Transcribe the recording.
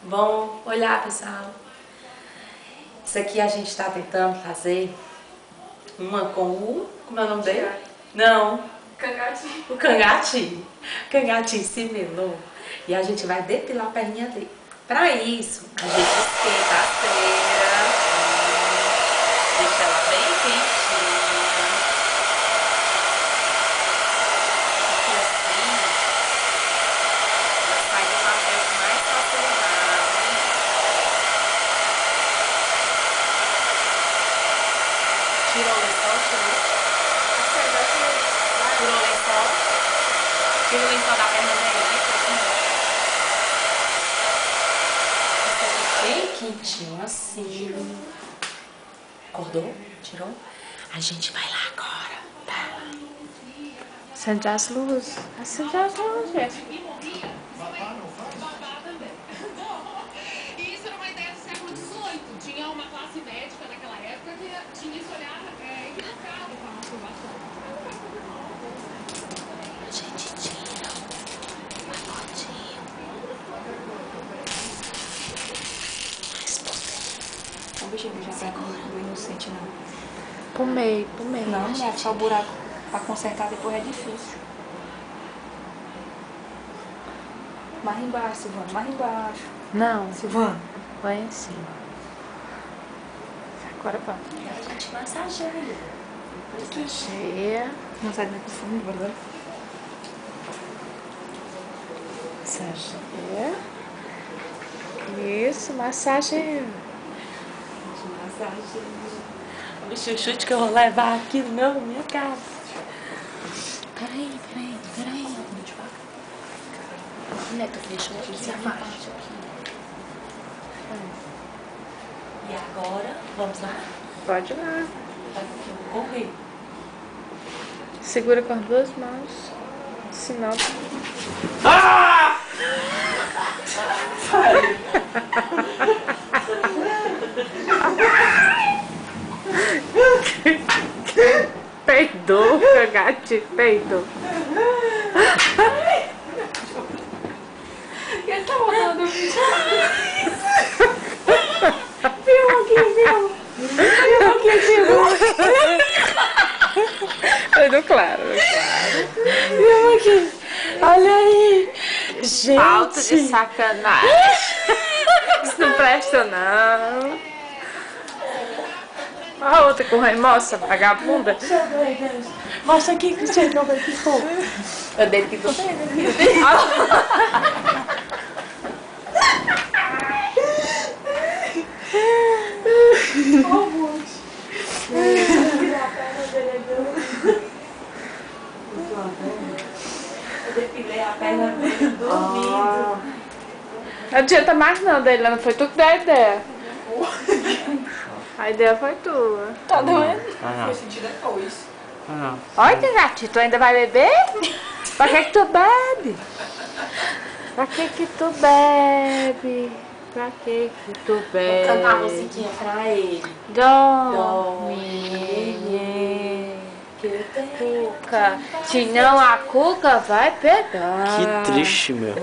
Bom, olhar, pessoal. Isso aqui a gente tá tentando fazer uma com o... Como é o nome dele? Não. Cangatinho. O cangatinho. O cangatinho se melou. E a gente vai depilar a perninha dele. Pra isso, a gente esquenta a cera. Deixa ela bem quentinha. E assim, ela sai do papel com mais facilidade. Tirou o lençol, tirou. Tirou o lençol. Tira o lençol da perna dele. Bem quentinho assim. Acordou? Tirou? A gente vai lá agora, tá? Acende as luzes. Acende as luzes, gente. E isso era uma ideia do século XVIII. Tinha uma classe médica naquela época que tinha esse olhar equivocado com a masturbação. A gente tira o pacotinho. Mais potente. O bichinho já tá do inocente, não. Pro meio, pro meio. Não, mulher, só o buraco pra consertar depois é difícil. Mais embaixo, Silvana, mais embaixo. Não, Silvana. vai em cima. Agora vamos. E a gente massageia. Massageia. Não sai daqui do fundo, verdade? Massageia. Isso, massageia. O chuchute que eu vou levar aqui no na minha casa. Peraí. Neto, fechou aqui, se afasta aqui. E agora, vamos lá? Pode ir lá. Correr. Segura com as duas mãos. Senão... Peidou, gatinho, peidou. Ele tá rodando o bicho. Peidou claro. Viu aqui? Olha aí. Gente. Falta de sacanagem. Isso não presta, não. A outra correndo, mostra, vagabunda. Deixa eu ver, Deus. Mostra aqui, Cristiano, como é que ficou. É dele que tô vendo. Eu depilei a perna dele dormindo. Não adianta mais não, Deilana, não foi tu que deu a ideia. A ideia foi tua. Tá doendo? Foi sentir depois. Olha, gatinho, tu ainda vai beber? Pra que tu bebe? Pra que tu bebe? Pra que tu bebe? Vou cantar a musiquinha pra ele. Dorme. Cuca. Se não, a Cuca vai pegar. Que triste, meu.